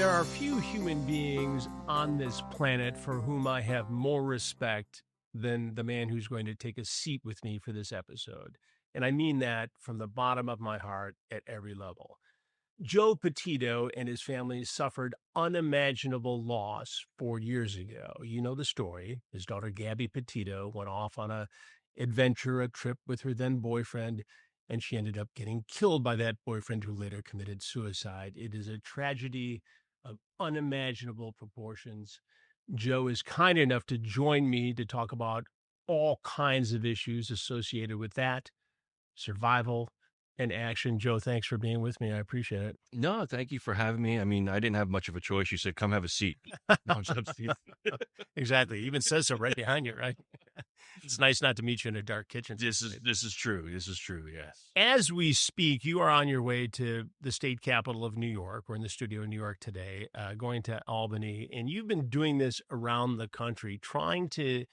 There are few human beings on this planet for whom I have more respect than the man who's going to take a seat with me for this episode. And I mean that from the bottom of my heart at every level. Joe Petito and his family suffered unimaginable loss 4 years ago. You know the story. His daughter, Gabby Petito, went off on a trip with her then boyfriend, and she ended up getting killed by that boyfriend who later committed suicide. It is a tragedy of unimaginable proportions. Joe is kind enough to join me to talk about all kinds of issues associated with that, survival, and action. Joe, thanks for being with me. I appreciate it. No, thank you for having me. I mean, I didn't have much of a choice. You said, come have a seat. No, I'm just teasing. Exactly. He even says so right behind you, right? It's nice not to meet you in a dark kitchen. This is true. This is true, yes. As we speak, you are on your way to the state capital of New York. We're in the studio in New York today, going to Albany. And you've been doing this around the country, trying to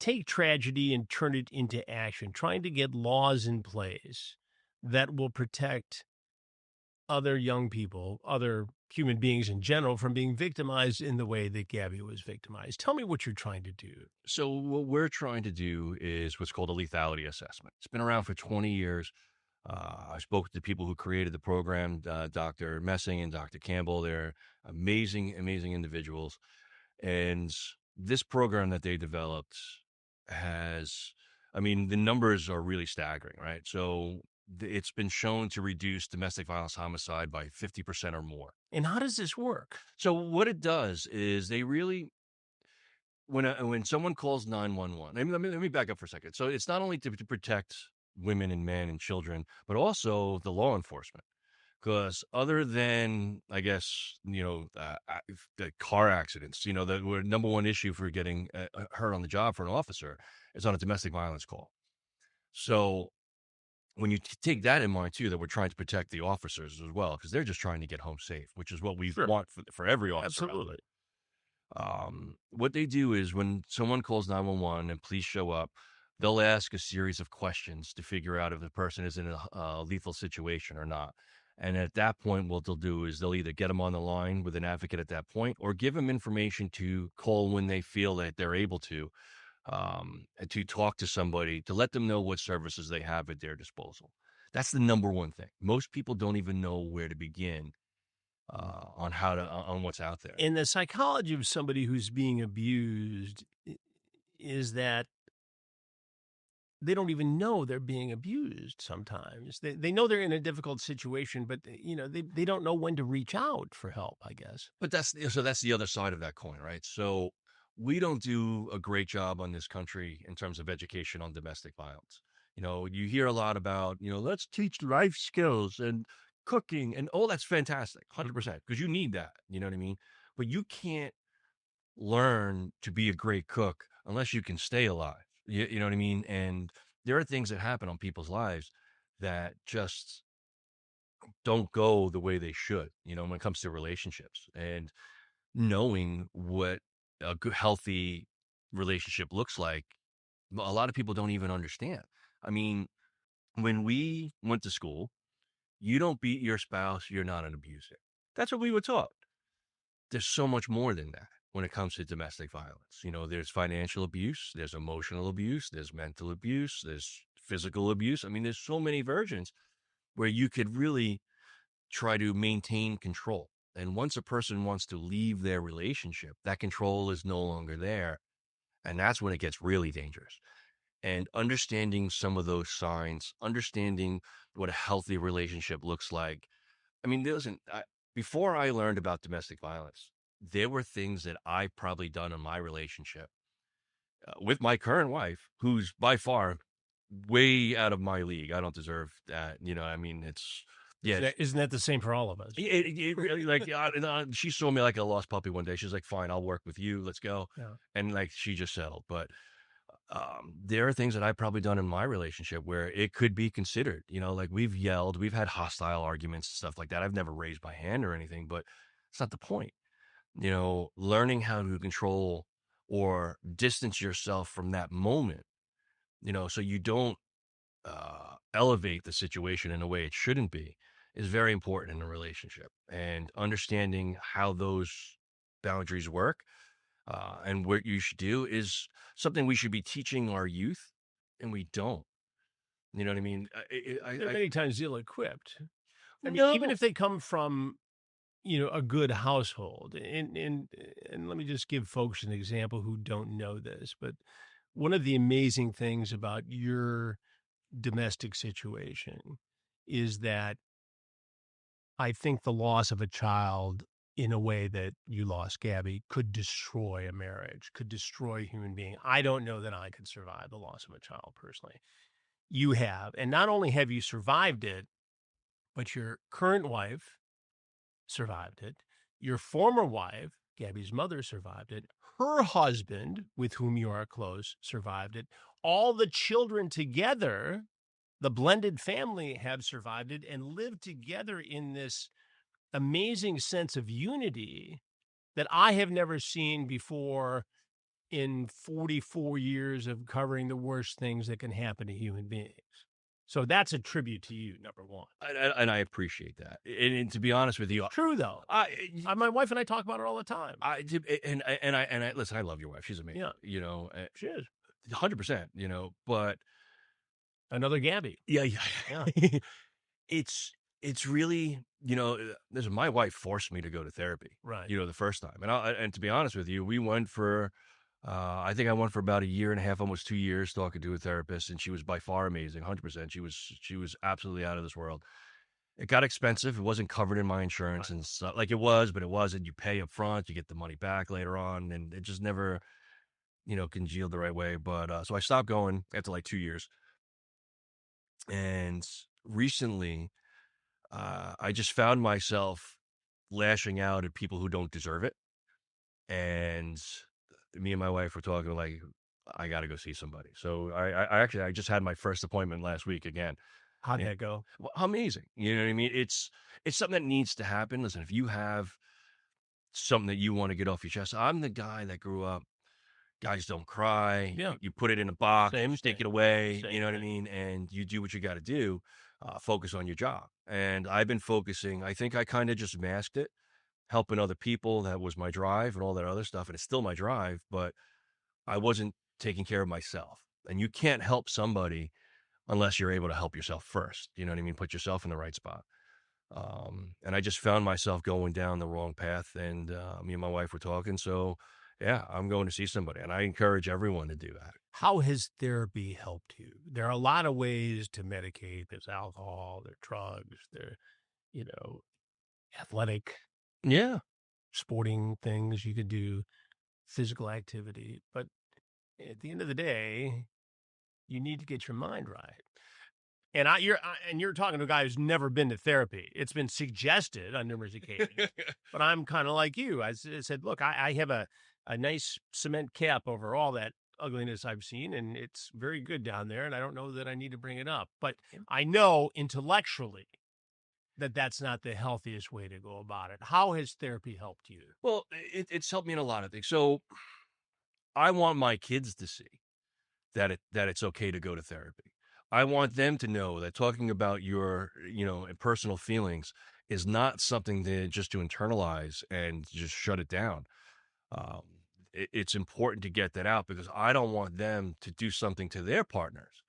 take tragedy and turn it into action, trying to get laws in place that will protect other young people, other human beings in general, from being victimized in the way that Gabby was victimized. Tell me what you're trying to do. So what we're trying to do is what's called a lethality assessment. It's been around for 20 years. I spoke to the people who created the program, Dr. Messing and Dr. Campbell. They're amazing, amazing individuals. And this program that they developed has, I mean, the numbers are really staggering, right? So it's been shown to reduce domestic violence homicide by 50% or more. And how does this work? So what it does is they really, when someone calls 911, let me back up for a second. So it's not only to protect women and men and children, but also the law enforcement. Because other than, I guess, the car accidents, the number one issue for getting hurt on the job for an officer is on a domestic violence call. So when you take that in mind, too, that we're trying to protect the officers as well, because they're just trying to get home safe, which is what we want for every officer. Absolutely. What they do is when someone calls 911 and police show up, they'll ask a series of questions to figure out if the person is in a lethal situation or not. And at that point, what they'll do is they'll either get them on the line with an advocate at that point or give them information to call when they feel that they're able to talk to somebody, to let them know what services they have at their disposal. That's the number one thing. Most people don't even know where to begin on what's out there. And the psychology of somebody who's being abused is that they don't even know they're being abused sometimes. They know they're in a difficult situation, but they don't know when to reach out for help, I guess. But that's the other side of that coin, right? So we don't do a great job on this country in terms of education on domestic violence. You hear a lot about, let's teach life skills and cooking and that's fantastic, 100%, because you need that, you know what I mean? But you can't learn to be a great cook unless you can stay alive. You know what I mean? And there are things that happen on people's lives that just don't go the way they should, when it comes to relationships. And knowing what a good, healthy relationship looks like, a lot of people don't even understand. I mean, when we went to school, you don't beat your spouse, you're not an abuser. That's what we were taught. There's so much more than that when it comes to domestic violence. There's financial abuse, there's emotional abuse, there's mental abuse, there's physical abuse. I mean, there's so many versions where you could really try to maintain control. And once a person wants to leave their relationship, that control is no longer there. And that's when it gets really dangerous. And understanding some of those signs, understanding what a healthy relationship looks like. I mean, before I learned about domestic violence, there were things that I probably done in my relationship with my current wife, who's by far way out of my league. I don't deserve that. I mean, it's, yeah. Isn't that the same for all of us? It really, she saw me like a lost puppy one day. She's like, fine, I'll work with you. Let's go. Yeah. And she just settled. But there are things that I've probably done in my relationship where it could be considered, we've yelled, we've had hostile arguments, stuff like that. I've never raised my hand or anything, but it's not the point. Learning how to control or distance yourself from that moment, so you don't elevate the situation in a way it shouldn't be, is very important in a relationship, and understanding how those boundaries work and what you should do is something we should be teaching our youth, and we don't. You know what I mean? They're many times ill-equipped. I mean, even No. if they come from, a good household, and let me just give folks an example who don't know this, but one of the amazing things about your domestic situation is that I think the loss of a child in a way that you lost Gabby could destroy a marriage, could destroy a human being. I don't know that I could survive the loss of a child personally. You have. And not only have you survived it, but your current wife survived it. Your former wife, Gabby's mother, survived it. Her husband, with whom you are close, survived it. All the children together, the blended family, have survived it and lived together in this amazing sense of unity that I have never seen before in 44 years of covering the worst things that can happen to human beings. So that's a tribute to you, number one. And I appreciate that. And to be honest with you, True though. My wife and I talk about it all the time. I listen. I love your wife. She's amazing. Yeah. She is 100%. But another Gabby. Yeah. It's really, listen, my wife forced me to go to therapy, Right. the first time. And to be honest with you, we went for, I think I went for about a year and a half, almost 2 years talking to a therapist, and she was by far amazing, 100%. She was absolutely out of this world. It got expensive. It wasn't covered in my insurance Right. and stuff. Like it was, but it wasn't. You pay up front, you get the money back later on, and it just never, congealed the right way. But so I stopped going after like 2 years. And recently, I just found myself lashing out at people who don't deserve it. And me and my wife were talking like, I got to go see somebody. So I just had my first appointment last week again. How'd that go? Well, amazing. You know what I mean? It's something that needs to happen. Listen, if you have something that you want to get off your chest, I'm the guy that grew up. Guys don't cry. Yeah. You put it in a box, Same stick thing. it away. Same You know what I thing. mean? And you do what you got to do. Focus on your job. And I've been focusing. I think I kind of just masked it, helping other people. That was my drive and all that other stuff. And it's still my drive, but I wasn't taking care of myself. And you can't help somebody unless you're able to help yourself first. You know what I mean? Put yourself in the right spot. And I just found myself going down the wrong path. And me and my wife were talking. So, yeah, I'm going to see somebody. And I encourage everyone to do that. How has therapy helped you? There are a lot of ways to medicate. There's alcohol, there's drugs, there, athletic, Yeah. sporting things you could do, physical activity. But at the end of the day, you need to get your mind right. And you're talking to a guy who's never been to therapy. It's been suggested on numerous occasions, but I'm kind of like you. I said, look, I have a nice cement cap over all that ugliness I've seen, and it's very good down there. And I don't know that I need to bring it up, but I know intellectually that that's not the healthiest way to go about it. How has therapy helped you? Well, it's helped me in a lot of things. So I want my kids to see that it's okay to go to therapy. I want them to know that talking about your, personal feelings is not something just to internalize and just shut it down. Um, it's important to get that out because I don't want them to do something to their partners,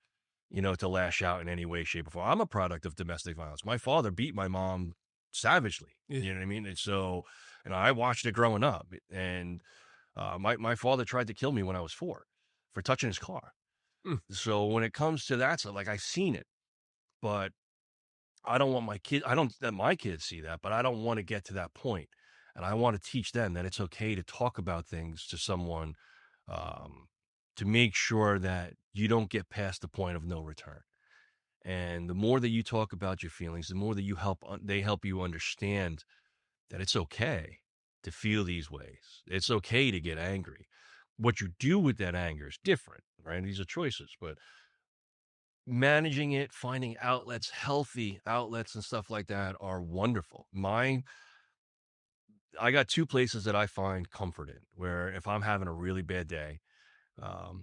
to lash out in any way, shape, or form. I'm a product of domestic violence. My father beat my mom savagely. Yeah. You know what I mean? And so, I watched it growing up. And my father tried to kill me when I was 4 for touching his car. So when it comes to that, so like I've seen it, but I don't want I don't let my kids see that, but I don't want to get to that point. And I want to teach them that it's okay to talk about things to someone to make sure that you don't get past the point of no return. And the more that you talk about your feelings, the more that they help you understand that it's okay to feel these ways. It's okay to get angry. What you do with that anger is different, right? These are choices, but managing it, finding outlets, healthy outlets and stuff like that are wonderful. I got 2 places that I find comfort in, where if I'm having a really bad day,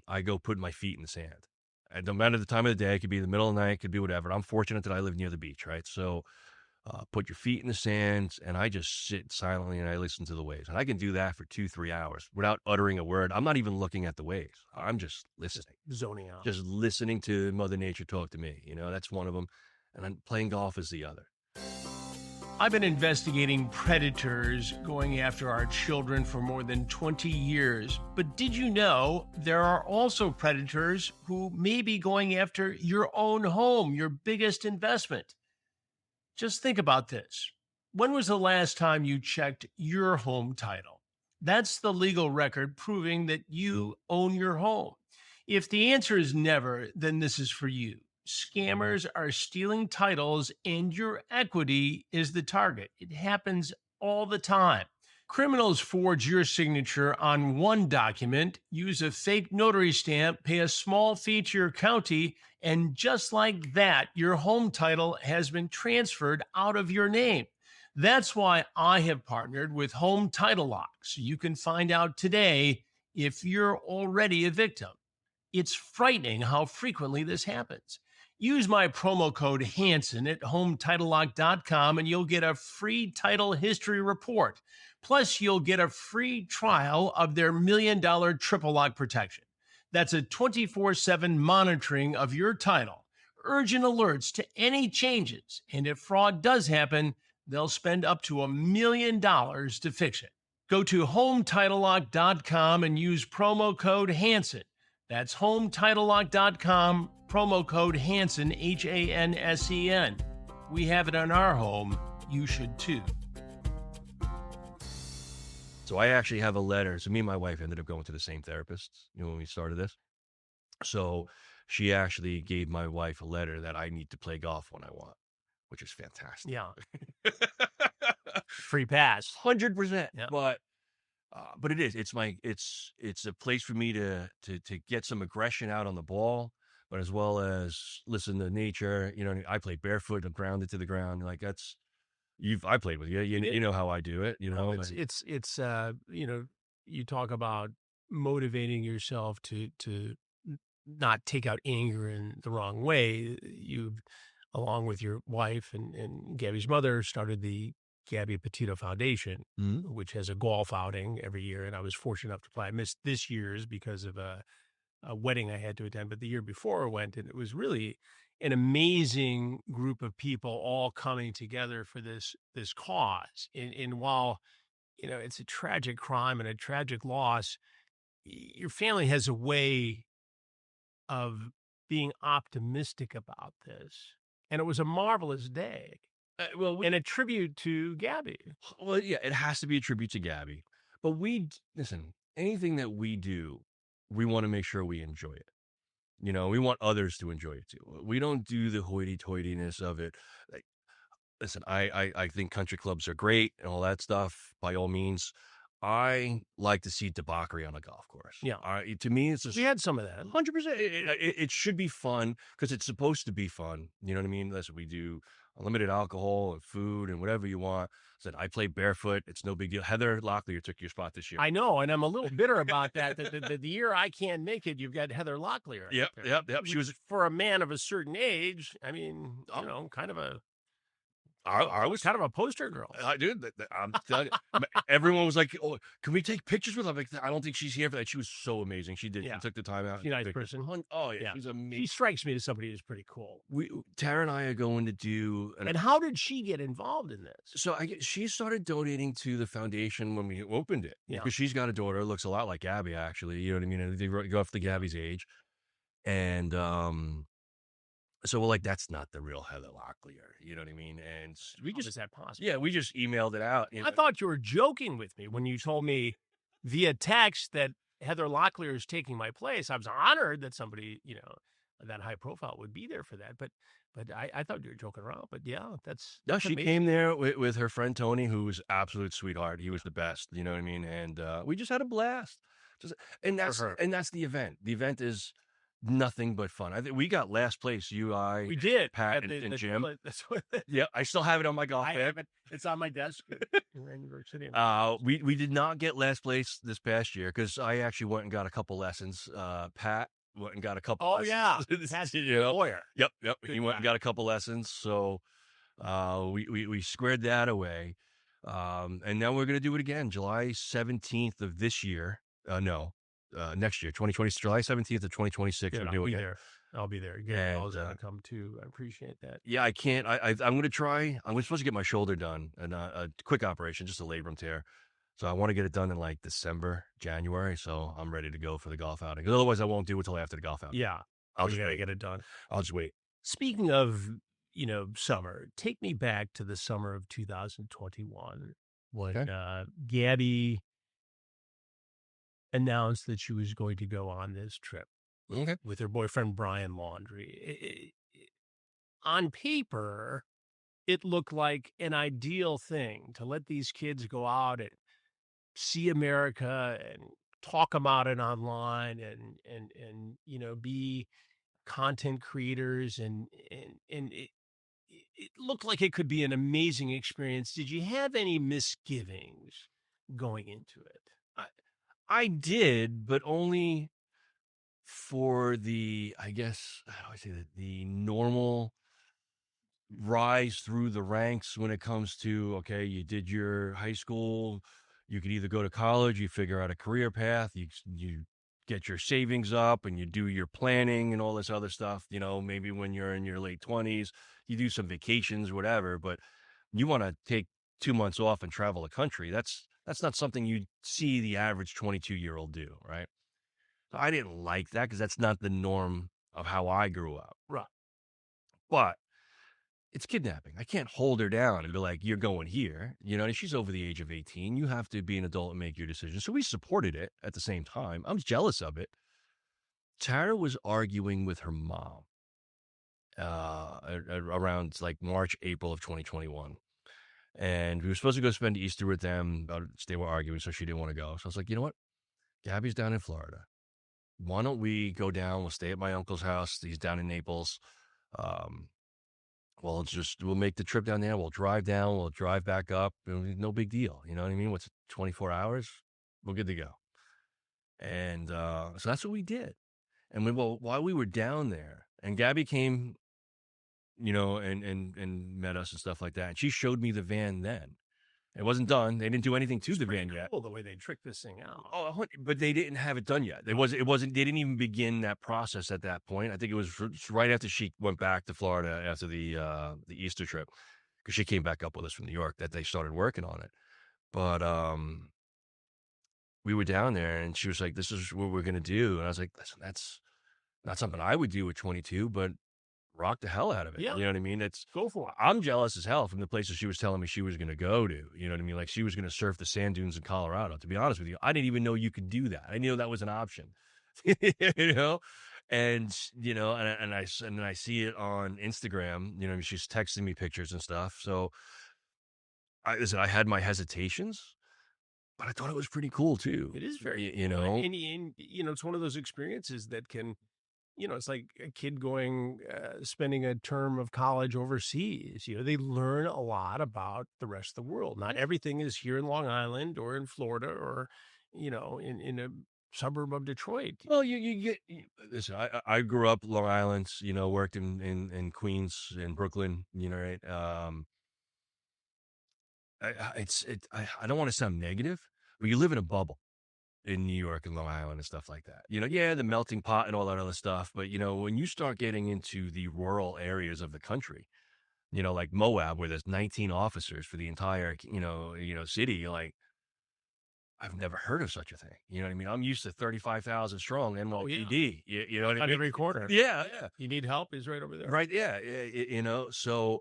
I go put my feet in the sand. And no matter the time of the day, it could be the middle of the night, it could be whatever. I'm fortunate that I live near the beach, right? So put your feet in the sand, and I just sit silently and I listen to the waves. And I can do that for 2-3 hours without uttering a word. I'm not even looking at the waves. I'm just listening, Zoning out. just listening to Mother Nature talk to me. That's one of them. And then playing golf is the other. I've been investigating predators going after our children for more than 20 years. But did you know there are also predators who may be going after your own home, your biggest investment? Just think about this. When was the last time you checked your home title? That's the legal record proving that you own your home. If the answer is never, then this is for you. Scammers are stealing titles and your equity is the target. It happens all the time. Criminals forge your signature on one document, use a fake notary stamp, pay a small fee to your county, and just like that, your home title has been transferred out of your name. That's why I have partnered with Home Title Lock, so you can find out today if you're already a victim. It's frightening how frequently this happens. Use my promo code Hansen at HometitleLock.com and you'll get a free title history report. Plus, you'll get a free trial of their $1 million triple lock protection. That's a 24/7 monitoring of your title, urgent alerts to any changes, and if fraud does happen, they'll spend up to $1 million to fix it. Go to HometitleLock.com and use promo code Hansen. That's HometitleLock.com, promo code Hansen, Hansen. We have it on our home. You should too. So I actually have a letter. So me and my wife ended up going to the same therapist, when we started this. So she actually gave my wife a letter that I need to play golf when I want, which is fantastic. Yeah. Free pass. 100%. Yeah. But it is. It's a place for me to get some aggression out on the ball, but as well as listen to nature. I play barefoot. I'm grounded to the ground. Like I played with you. You know how I do it. It's you talk about motivating yourself to not take out anger in the wrong way. You, along with your wife and Gabby's mother, started the Gabby Petito Foundation, which has a golf outing every year. And I was fortunate enough to play. I missed this year's because of a wedding I had to attend, but the year before I went, and it was really an amazing group of people all coming together for this cause. And while, it's a tragic crime and a tragic loss, your family has a way of being optimistic about this. And it was a marvelous day. And a tribute to Gabby. Well, yeah, it has to be a tribute to Gabby. But listen, anything that we do, we want to make sure we enjoy it. We want others to enjoy it too. We don't do the hoity-toityness of it. Like, listen, I think country clubs are great and all that stuff, by all means. I like to see debauchery on a golf course. Yeah. To me, it's just... We had some of that. 100%. It should be fun because it's supposed to be fun. You know what I mean? Listen, we do unlimited alcohol and food and whatever you want. I play barefoot. It's no big deal. Heather Locklear took your spot this year. I know, and I'm a little bitter about that. The year I can't make it, you've got Heather Locklear. Yep. She was, for a man of a certain age. I mean, kind of a... I was kind of a poster girl. I did. I'm telling you, everyone was like, "Oh, can we take pictures with her?" I'm like, I don't think she's here for that. She was so amazing. She did. Yeah. She took the time out. She's a nice person. Oh yeah, she's amazing. She strikes me as somebody who's pretty cool. Tara and I are going to do. And how did she get involved in this? So she started donating to the foundation when we opened it. Yeah. Because she's got a daughter who looks a lot like Gabby, actually. You know what I mean? And they go off the Gabby's age, and so we're like, that's not the real Heather Locklear. You know what I mean? And is that possible? Yeah, we just emailed it out. I thought you were joking with me when you told me via text that Heather Locklear is taking my place. I was honored that somebody, that high profile would be there for that. But I thought you were joking around. But yeah, that's she amazing. Came there with her friend Tony, who was absolute sweetheart. He was the best. You know what I mean? And we just had a blast. And that's the event. The event is nothing but fun. I think we got last place. We did. Pat and Jim. Yeah, I still have it on my golf bag. It's on my desk in New York City. We did not get last place this past year because I actually went and got a couple lessons. Pat went and got a couple. Lessons. Yeah, Pat's lawyer. Yep. Good he went and got a couple lessons. So We squared that away. And now we're going to do it again, July 17th of this year. Next year, 2020, July 17th of 2026. Good, We're I'll doing be it. there. I'll be there. Gary And, Ball's gonna come too. I appreciate that. yeah, I can't. I'm going to try. I'm supposed to get my shoulder done, and a quick operation, just a labrum tear. So I want to get it done in like December, January. So I'm ready to go for the golf outing. 'Cause otherwise, I won't do it till after the golf outing. Yeah, I'll we just gotta wait. get it done. I'll just wait. Speaking of, summer, take me back to the summer of 2021 when Okay. Gabby announced that she was going to go on this trip Okay. with her boyfriend Brian Laundrie. On paper, it looked like an ideal thing to let these kids go out and see America and talk about it online and be content creators and it looked like it could be an amazing experience. Did you have any misgivings going into it? I, I did, but only for I guess, how do I say that? The normal rise through the ranks when it comes to, okay, you did your high school, you could either go to college, you figure out a career path, you get your savings up and you do your planning and all this other stuff. Maybe when you're in your late 20s, you do some vacations, whatever, but you want to take 2 months off and travel the country. That's not something you see the average 22-year-old do, right? So I didn't like that because that's not the norm of how I grew up. Right. But it's kidnapping. I can't hold her down and be like, you're going here. And she's over the age of 18. You have to be an adult and make your decision. So we supported it at the same time. I was jealous of it. Tara was arguing with her mom around like March, April of 2021. And we were supposed to go spend Easter with them. They were arguing, so she didn't want to go. So I was like, you know what? Gabby's down in Florida. Why don't we go down? We'll stay at my uncle's house. He's down in Naples. We'll make the trip down there. We'll drive down. We'll drive back up. No big deal. You know what I mean? What's 24 hours? We're good to go. And so that's what we did. And while we were down there, and Gabby came, and met us and stuff like that. And she showed me the van then. It wasn't done. They didn't do anything to the van yet. Cool the way they tricked this thing out. Oh, but they didn't have it done yet. It wasn't. They didn't even begin that process at that point. I think it was right after she went back to Florida after the Easter trip, because she came back up with us from New York, that they started working on it. But we were down there, and she was like, "This is what we're gonna do," and I was like, "Listen, that's not something I would do at 22, but rock the hell out of it." Yeah. You know what I mean? Go for it. I'm jealous as hell from the places she was telling me she was going to go to. You know what I mean? Like she was going to surf the sand dunes in Colorado. To be honest with you, I didn't even know you could do that. I didn't know that was an option. And I see it on Instagram. She's texting me pictures and stuff. So I had my hesitations, but I thought it was pretty cool too. It is very, and it's one of those experiences that can, it's like a kid going, spending a term of college overseas. They learn a lot about the rest of the world. Not everything is here in Long Island or in Florida or, in a suburb of Detroit. Well, listen, I grew up Long Island, worked in Queens and Brooklyn, right? I don't want to sound negative, but you live in a bubble in New York and Long Island and stuff like that. The melting pot and all that other stuff. But, when you start getting into the rural areas of the country, like Moab, where there's 19 officers for the entire, city, you're like, I've never heard of such a thing. You know what I mean? I'm used to 35,000 strong NYPD. You know what I mean? On every corner. Yeah. You need help? He's right over there. Right. Yeah. So,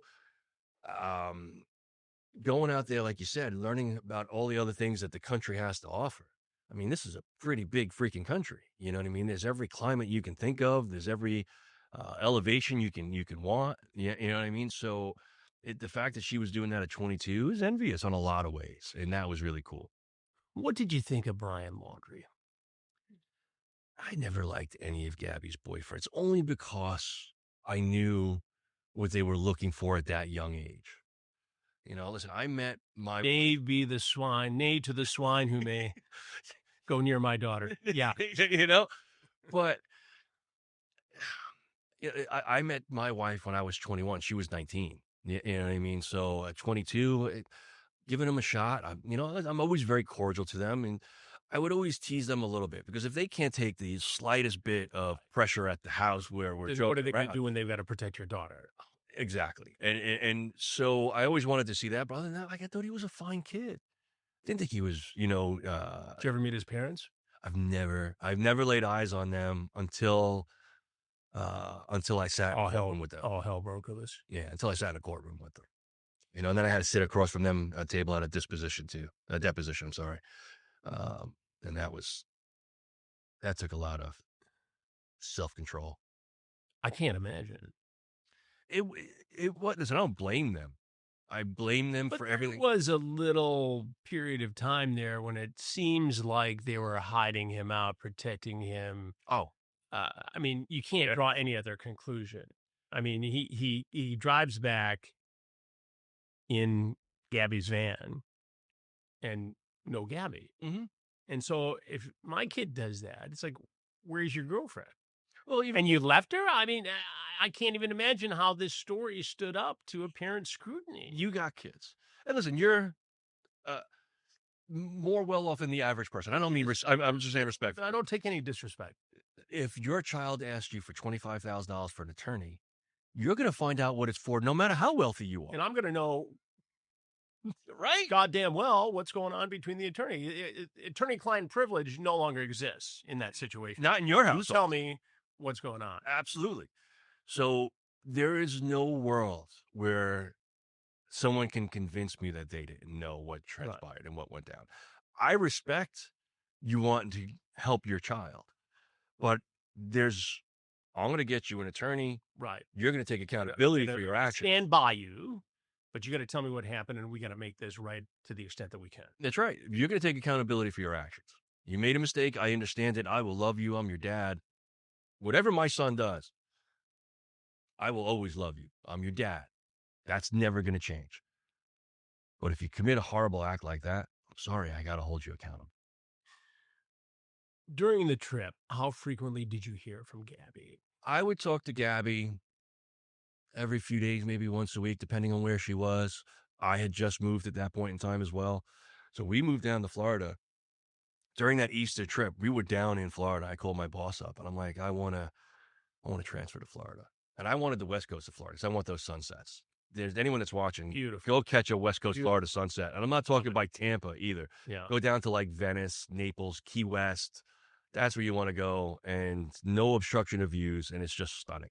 going out there, like you said, learning about all the other things that the country has to offer. I mean, this is a pretty big freaking country. You know what I mean? There's every climate you can think of. There's every elevation you can want. Yeah, you know what I mean? So the fact that she was doing that at 22 is envious on a lot of ways. And that was really cool. What did you think of Brian Laundrie? I never liked any of Gabby's boyfriends, only because I knew what they were looking for at that young age. Listen, I met my... Nay be the swine, nay to the swine who may go near my daughter. Yeah. But I met my wife when I was 21. She was 19. You know what I mean? So at 22, giving them a shot. I'm always very cordial to them, and I would always tease them a little bit because if they can't take the slightest bit of pressure at the house where we're Then what are joking they going to around, do when they've got to protect your daughter? exactly. And so I always wanted to see that. But other than that, like I thought he was a fine kid. Didn't think he was, Did you ever meet his parents? I've never laid eyes on them until I sat in a courtroom with them. All hell broke loose. Yeah, until I sat in a courtroom with them. And then I had to sit across from them a table at a deposition, I'm sorry. And that took a lot of self-control. I can't imagine. It was, listen, I don't blame them. I blame them for everything. There was a little period of time there when it seems like they were hiding him out, protecting him. Oh, I mean, you can't draw any other conclusion. I mean, he drives back in Gabby's van and no Gabby. mm-hmm. And so if my kid does that, it's like, where's your girlfriend? Well, and you left her? I mean, I can't even imagine how this story stood up to apparent scrutiny. You got kids. And listen, you're more well off than the average person. I don't mean, I'm just saying respect. I don't take any disrespect. If your child asked you for $25,000 for an attorney, you're going to find out what it's for, no matter how wealthy you are. And I'm going to know, right? Goddamn well, what's going on between the attorney. Attorney-client privilege no longer exists in that situation. Not in your house. You tell me what's going on. Absolutely. So there is no world where someone can convince me that they didn't know what transpired and what went down. I respect you wanting to help your child, but I'm going to get you an attorney. Right. You're going to take accountability for your actions. Stand by you, but you got to tell me what happened, and we got to make this right to the extent that we can. That's right. You're going to take accountability for your actions. You made a mistake. I understand it. I will love you. I'm your dad. Whatever my son does, I will always love you. I'm your dad. That's never going to change. But if you commit a horrible act like that, I'm sorry, I got to hold you accountable. During the trip, how frequently did you hear from Gabby? I would talk to Gabby every few days, maybe once a week, depending on where she was. I had just moved at that point in time as well. So we moved down to Florida. During that Easter trip, we were down in Florida. I called my boss up and I'm like, I want to transfer to Florida. And I wanted the West Coast of Florida because I want those sunsets. There's anyone that's watching, beautiful. Go catch a West Coast Florida sunset. And I'm not talking by Tampa either. Yeah. Go down to like Venice, Naples, Key West. That's where you want to go, and no obstruction of views, and it's just stunning.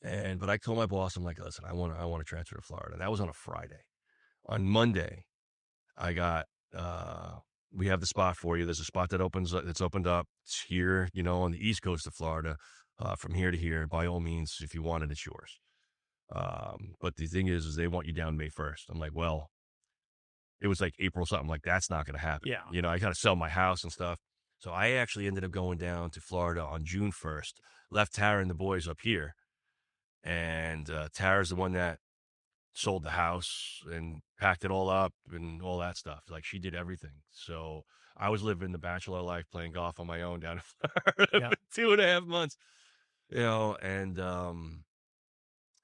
But I told my boss, I'm like, listen, I want to transfer to Florida. That was on a Friday. On Monday, I got we have the spot for you. There's a spot that's opened up. It's here, on the East Coast of Florida, from here to here. By all means, if you want it, it's yours. But the thing is they want you down May 1st. I'm like, well, it was like April something. Like, that's not going to happen. Yeah. I got to sell my house and stuff. So I actually ended up going down to Florida on June 1st, left Tara and the boys up here. And Tara's the one that sold the house and packed it all up and all that stuff. Like, she did everything. So I was living the bachelor life, playing golf on my own down in Florida for 2.5 months, and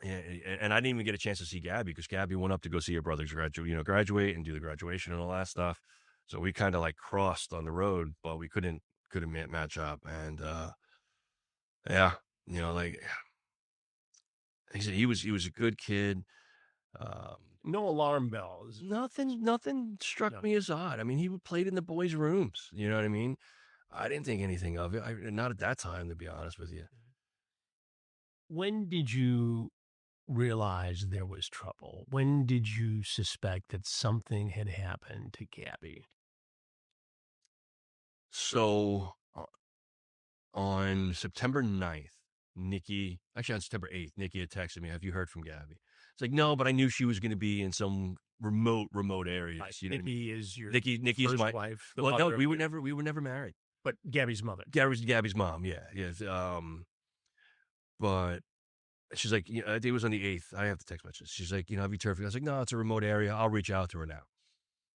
and I didn't even get a chance to see Gabby because Gabby went up to go see her brother's graduate and do the graduation and all that stuff. So we kind of like crossed on the road, but we couldn't match up. And like he said, he was a good kid. No alarm bells. Nothing struck me as odd. I mean, he played in the boys' rooms. You know what I mean? I didn't think anything of it. Not at that time, to be honest with you. When did you realize there was trouble? When did you suspect that something had happened to Gabby? So on September 9th, on September 8th, Nikki had texted me, have you heard from Gabby? It's like, no, but I knew she was going to be in some remote areas. Nikki is your Nikki's first my wife. Well, no, we were never married. But Gabby's mother. Gabby's mom, yeah. Yes. But she's like, I think it was on the 8th. I have the text message. She's like, have you turned? I was like, no, it's a remote area. I'll reach out to her now.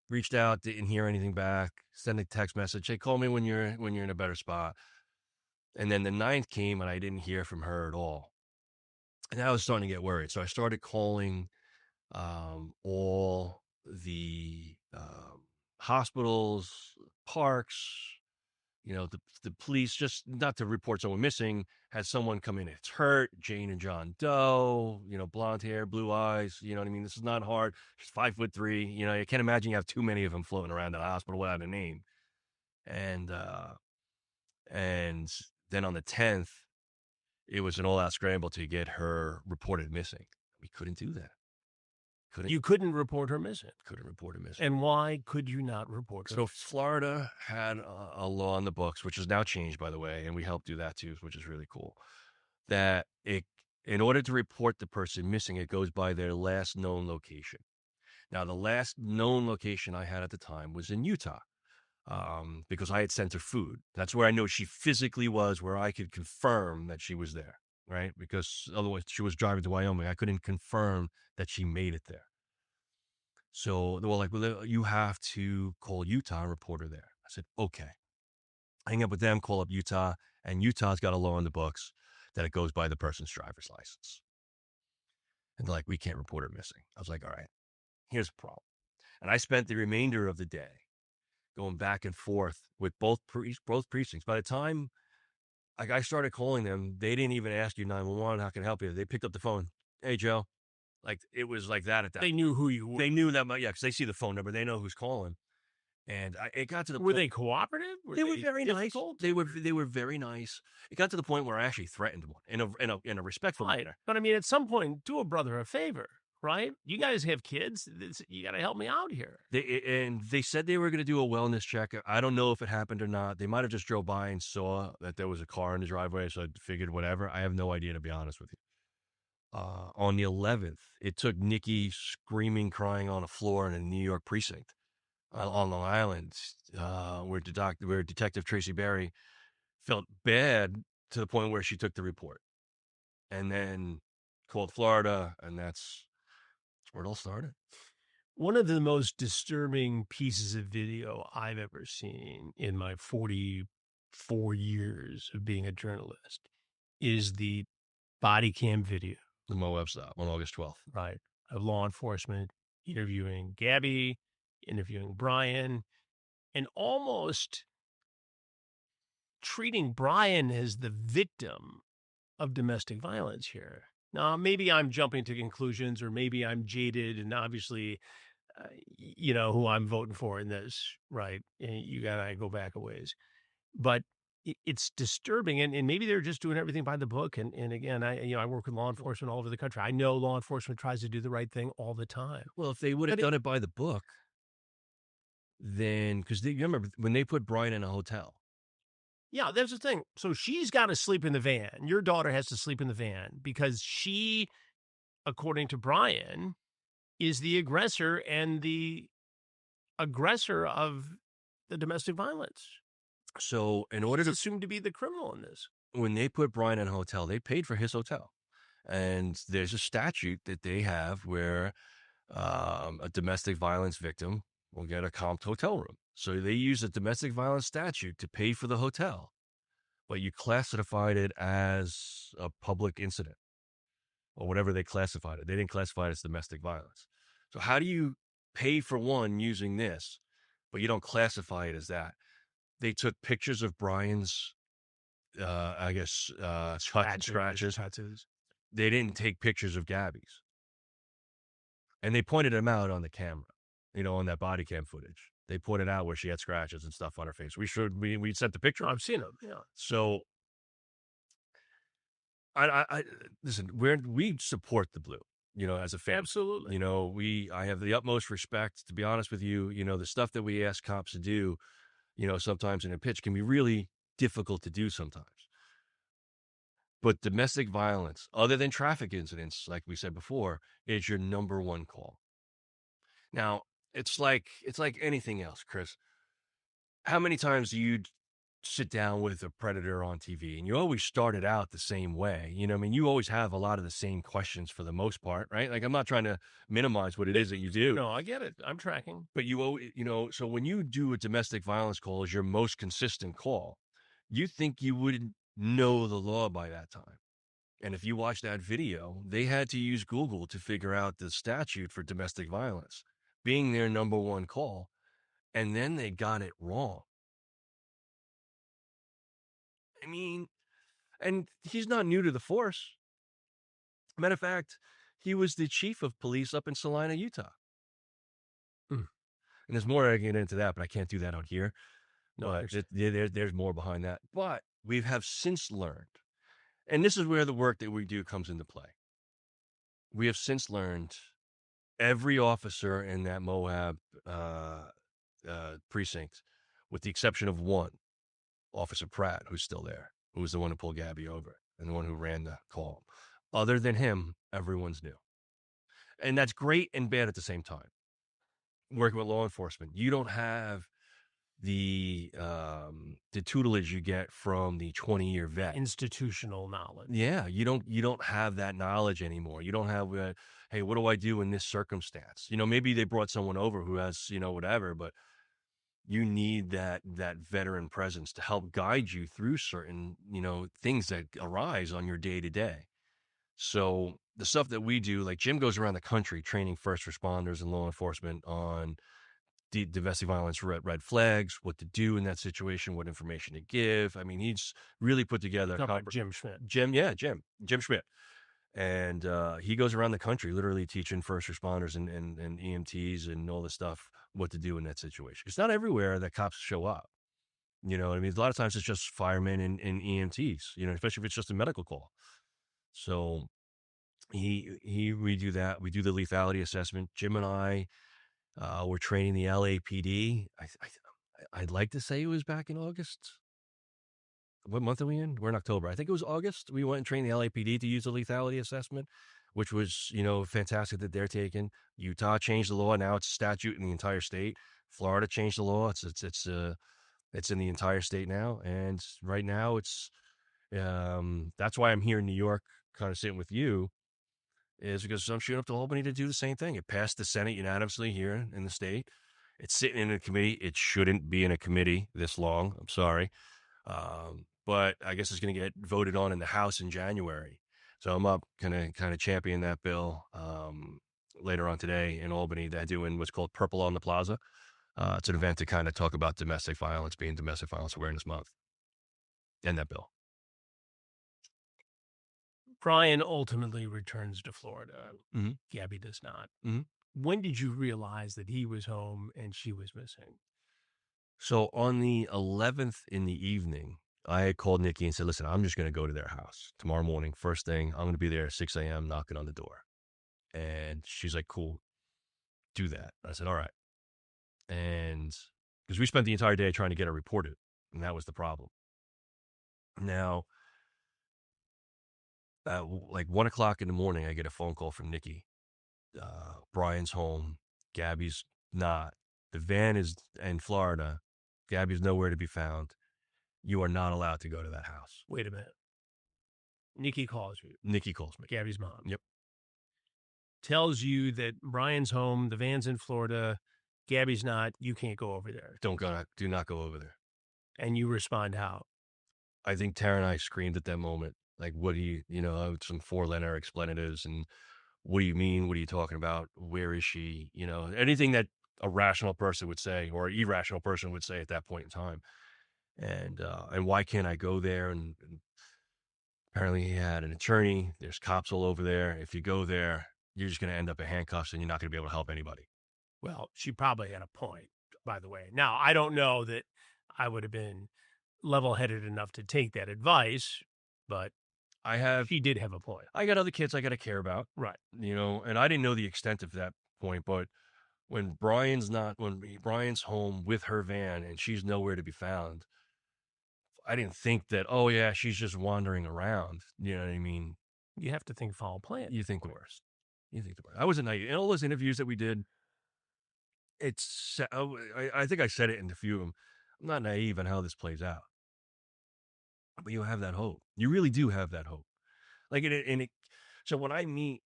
Reached out, didn't hear anything back. Send a text message. Hey, call me when you're in a better spot. And then the 9th came and I didn't hear from her at all. And I was starting to get worried. So I started calling all the hospitals, parks, the police, just not to report someone missing, had someone come in. It's hurt, Jane and John Doe, blonde hair, blue eyes. You know what I mean? This is not hard. She's 5'3". You can't imagine you have too many of them floating around the hospital without a name. And then on the 10th, it was an all-out scramble to get her reported missing. We couldn't do that. You couldn't report her missing. Couldn't report her missing. And why could you not report her? So Florida had a law in the books, which is now changed, by the way, and we helped do that too, which is really cool. That in order to report the person missing, it goes by their last known location. Now, the last known location I had at the time was in Utah, because I had sent her food. That's where I know she physically was, where I could confirm that she was there, right? Because otherwise, she was driving to Wyoming. I couldn't confirm that she made it there. So they were like, well, you have to call Utah and report her there. I said, okay. Hang up with them, call up Utah, and Utah's got a law in the books that it goes by the person's driver's license. And they're like, we can't report her missing. I was like, all right, here's the problem. And I spent the remainder of the day going back and forth with both precincts. By the time I started calling them, they didn't even ask you 911, how can I help you? They picked up the phone. Hey, Joe. Like, it was like that at that. They knew who you were. They knew that, yeah, because they see the phone number. They know who's calling. And it got to the point. Were they cooperative? They were very nice. They were very nice. It got to the point where I actually threatened one in a respectful manner. But I mean, at some point, do a brother a favor, right? You guys have kids. You got to help me out here. They said they were going to do a wellness check. I don't know if it happened or not. They might have just drove by and saw that there was a car in the driveway, so I figured whatever. I have no idea, to be honest with you. On the 11th, it took Nikki screaming, crying on a floor in a New York precinct on Long Island, where Detective Tracy Berry felt bad to the point where she took the report and then called Florida, and that's where it all started. One of the most disturbing pieces of video I've ever seen in my 44 years of being a journalist is the body cam video. The Moab stop on August 12th. Right. Of law enforcement interviewing Gabby, interviewing Brian, and almost treating Brian as the victim of domestic violence here. Now, maybe I'm jumping to conclusions, or maybe I'm jaded, and obviously, who I'm voting for in this, right? And you got to go back a ways. But it's disturbing, and maybe they're just doing everything by the book. And again, I work with law enforcement all over the country. I know law enforcement tries to do the right thing all the time. Well, if they would have done it by the book, then, because you remember when they put Brian in a hotel. Yeah, that's the thing. So she's got to sleep in the van. Your daughter has to sleep in the van because she, according to Brian, is the aggressor and the aggressor of the domestic violence. So in order to assume to be the criminal in this, when they put Brian in a hotel, they paid for his hotel. And there's a statute that they have where a domestic violence victim will get a comped hotel room. So they use a domestic violence statute to pay for the hotel, but you classified it as a public incident or whatever they classified it. They didn't classify it as domestic violence. So how do you pay for one using this, but you don't classify it as that? They took pictures of Brian's, scratches. Tattoos. They didn't take pictures of Gabby's. And they pointed them out on the camera, on that body cam footage. They pointed out where she had scratches and stuff on her face. We sent the picture. I've seen them, yeah. So, I listen, we support the Blue, as a family. Absolutely. I have the utmost respect, to be honest with you. The stuff that we ask cops to do, sometimes in a pitch can be really difficult to do sometimes. But domestic violence, other than traffic incidents, like we said before, is your number one call. Now, it's like anything else, Chris. How many times do you sit down with a predator on TV and you always start it out the same way? You always have a lot of the same questions for the most part, right? Like, I'm not trying to minimize what it is that you do. No, I get it. I'm tracking. But so when you do a domestic violence call as your most consistent call, you think you wouldn't know the law by that time. And if you watch that video, they had to use Google to figure out the statute for domestic violence, being their number one call. And then they got it wrong. I mean, and he's not new to the force. Matter of fact, he was the chief of police up in Salina, Utah. And there's more I can get into that, but I can't do that out here. No, But there's more behind that. But we have since learned, and this is where the work that we do comes into play. We have since learned every officer in that Moab precinct, with the exception of one, Officer Pratt, who's still there, who was the one who pulled Gabby over and the one who ran the call. Other than him, everyone's new. And that's great and bad at the same time. Working with law enforcement, you don't have the tutelage you get from the 20-year vet. Institutional knowledge. Yeah, you don't have that knowledge anymore. You don't have, hey, what do I do in this circumstance? Maybe they brought someone over who has, whatever, but you need that veteran presence to help guide you through certain, things that arise on your day to day. So the stuff that we do, like Jim goes around the country training first responders and law enforcement on domestic violence red flags, what to do in that situation, what information to give. I mean, he's really put together. Jim Schmidt. Jim Schmidt. And he goes around the country literally teaching first responders and EMTs and all this stuff what to do in that situation. It's not everywhere that cops show up. You know what I mean? A lot of times it's just firemen and EMTs, especially if it's just a medical call. So we do that. We do the lethality assessment. Jim and I, we're training the LAPD. I'd like to say it was back in August. What month are we in? We're in October. I think it was August. We went and trained the LAPD to use the lethality assessment, which was, fantastic that they're taking. Utah changed the law. Now it's a statute in the entire state. Florida changed the law. It's in the entire state now. And right now that's why I'm here in New York, kind of sitting with you, is because I'm shooting up to Albany to do the same thing. It passed the Senate unanimously here in the state. It's sitting in a committee. It shouldn't be in a committee this long. I'm sorry. But I guess it's going to get voted on in the House in January. So I'm up going to kind of champion that bill later on today in Albany. They're doing what's called Purple on the Plaza. It's an event to kind of talk about domestic violence, being Domestic Violence Awareness Month, and that bill. Brian ultimately returns to Florida. Mm-hmm. Gabby does not. Mm-hmm. When did you realize that he was home and she was missing? So on the 11th in the evening, I had called Nikki and said, listen, I'm just going to go to their house tomorrow morning. First thing, I'm going to be there at 6 a.m. knocking on the door. And she's like, cool, do that. I said, all right. And because we spent the entire day trying to get her reported, and that was the problem. Now, like 1 o'clock in the morning, I get a phone call from Nikki. Brian's home. Gabby's not. The van is in Florida. Gabby's nowhere to be found. You are not allowed to go to that house. Wait a minute. Nikki calls you. Nikki calls me. Gabby's mom. Yep. Tells you that Brian's home, the van's in Florida, Gabby's not, you can't go over there. Do not go over there. And you respond how? I think Tara and I screamed at that moment. Like, what do you, some 4-letter expletives, and what do you mean? What are you talking about? Where is she? Anything that a rational person would say or an irrational person would say at that point in time. And why can't I go there? And apparently he had an attorney. There's cops all over there. If you go there, you're just going to end up in handcuffs and you're not going to be able to help anybody. Well, she probably had a point, by the way. Now, I don't know that I would have been level-headed enough to take that advice, but she did have a point. I got other kids I got to care about. Right. And I didn't know the extent of that point, but when Brian's home with her van and she's nowhere to be found, I didn't think that, oh yeah, she's just wandering around. You know what I mean? You have to think foul play. You think the worst. I wasn't naive. In all those interviews that we did, I think I said it in a few of them. I'm not naive on how this plays out. But you have that hope. You really do have that hope. So when I meet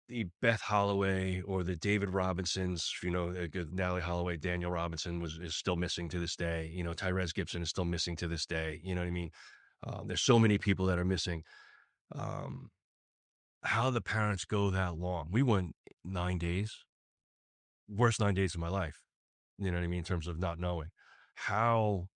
the Beth Holloway or the David Robinsons, Natalie Holloway, Daniel Robinson is still missing to this day. Tyrese Gibson is still missing to this day. You know what I mean? There's so many people that are missing. How the parents go that long. We went 9 days, worst 9 days of my life. You know what I mean? In terms of not knowing how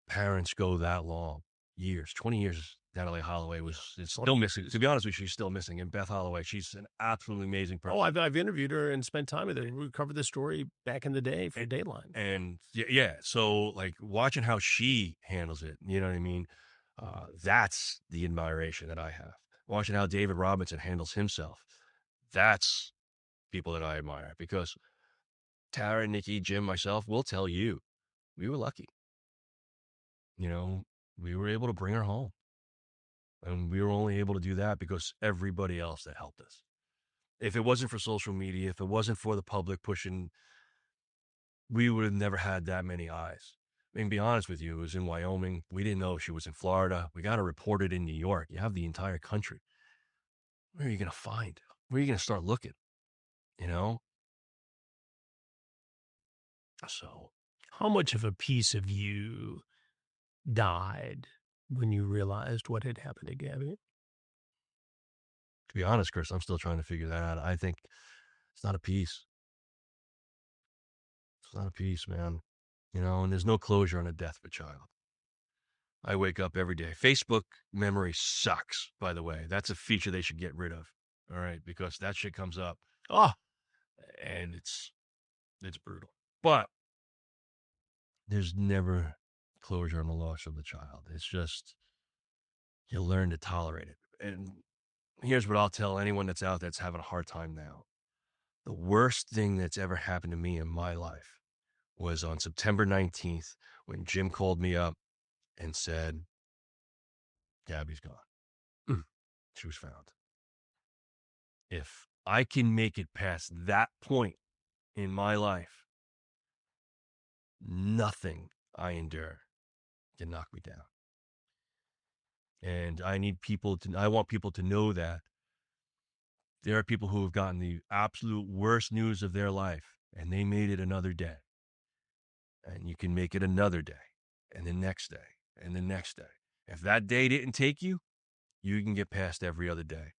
parents go that long, years, 20 years. Natalie Holloway is still missing. To be honest with you, she's still missing. And Beth Holloway, she's an absolutely amazing person. Oh, I've interviewed her and spent time with her. We covered this story back in the day for Dateline. And yeah, so like watching how she handles it, you know what I mean? That's the admiration that I have. Watching how David Robinson handles himself, that's people that I admire, because Tara, Nikki, Jim, myself will tell you, we were lucky. You know, we were able to bring her home. And we were only able to do that because everybody else that helped us. If it wasn't for social media, if it wasn't for the public pushing, we would have never had that many eyes. I mean, to be honest with you, it was in Wyoming. We didn't know she was in Florida. We got her reported in New York. You have the entire country. Where are you going to find? Where are you going to start looking? You know? So, how much of a piece of you died when you realized what had happened to Gabby? To be honest, Chris, I'm still trying to figure that out. I think it's not a piece. It's not a piece, man. You know, and there's no closure on the death of a child. I wake up every day. Facebook memory sucks, by the way. That's a feature they should get rid of. All right, because that shit comes up. Oh, and it's brutal. But there's never closure on the loss of the child. It's just, you learn to tolerate it. And here's what I'll tell anyone that's out there that's having a hard time now. The worst thing that's ever happened to me in my life was on September 19th when Jim called me up and said, Gabby's gone. She was found. If I can make it past that point in my life, nothing I endure can knock me down. And I want people to know that there are people who have gotten the absolute worst news of their life, and they made it another day. And you can make it another day, and the next day, and the next day. If that day didn't take you, you can get past every other day.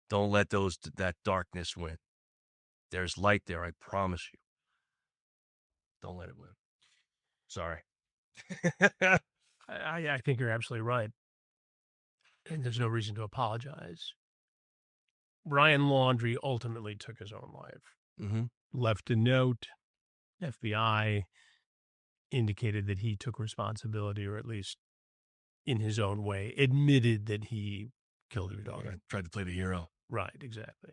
Don't let that darkness win. There's light there, I promise you. Don't let it win. Sorry. I think you're absolutely right. And there's no reason to apologize. Ryan Laundrie ultimately took his own life. Mm-hmm. Left a note. FBI indicated that he took responsibility, or at least in his own way, admitted that he killed your daughter. Tried to play the hero. Right, exactly.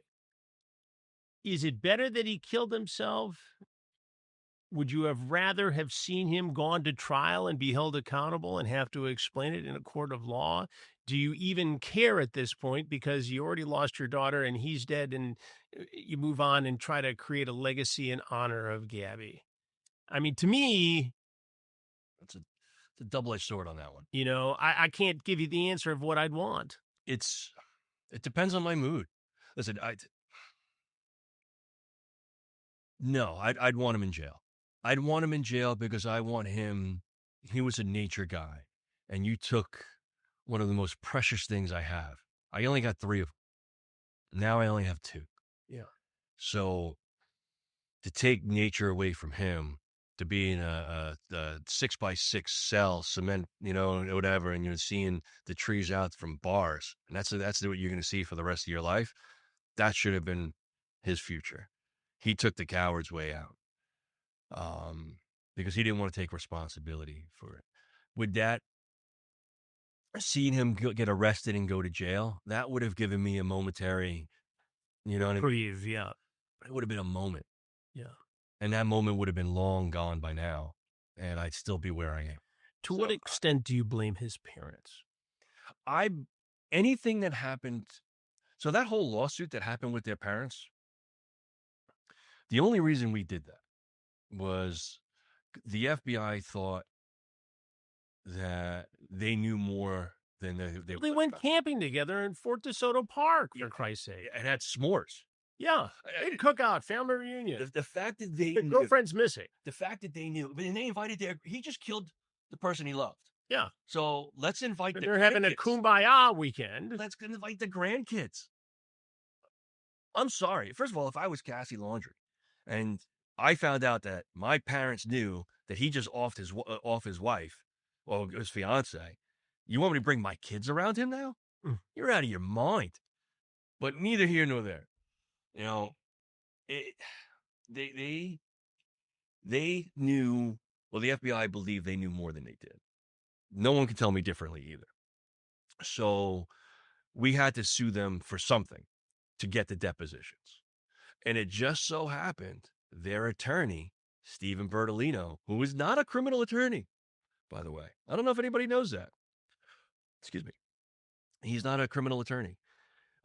Is it better that he killed himself? Would you have rather have seen him gone to trial and be held accountable and have to explain it in a court of law? Do you even care at this point because you already lost your daughter and he's dead, and you move on and try to create a legacy in honor of Gabby? I mean, to me, it's a double-edged sword on that one. You know, I can't give you the answer of what I'd want. It depends on my mood. Listen, I'd want him in jail. I'd want him in jail because I want him. He was a nature guy, and you took one of the most precious things I have. I only got 3 of them. Now I only have 2. Yeah. So to take nature away from him, to be in a 6x6 cell, cement, you know, whatever, and you're seeing the trees out from bars, and that's what you're going to see for the rest of your life. That should have been his future. He took the coward's way out, because he didn't want to take responsibility for it. With that, seeing him get arrested and go to jail, that would have given me a momentary, you know what I mean? Grieve, yeah. It would have been a moment. Yeah. And that moment would have been long gone by now, and I'd still be where I am. To what extent do you blame his parents? Anything that happened, so that whole lawsuit that happened with their parents, the only reason we did that was the FBI thought that they knew more than they went camping together in Fort DeSoto Park, for Christ's sake. And had s'mores. Yeah, they'd cook out, family reunion. The fact that girlfriend's missing. The fact that they knew, but they invited he just killed the person he loved. Yeah. So let's invite the They're having a grandkids. kumbaya weekend. Let's invite the grandkids. I'm sorry. First of all, if I was Cassie Laundry and I found out that my parents knew that he just off his wife or his fiance, you want me to bring my kids around him now? You're out of your mind. But neither here nor there. You know, it, they they knew. Well, the FBI believed they knew more than they did. No one can tell me differently either. So we had to sue them for something to get the depositions. And it just so happened their attorney, Stephen Bertolino, who is not a criminal attorney, by the way. I don't know if anybody knows that. Excuse me. He's not a criminal attorney.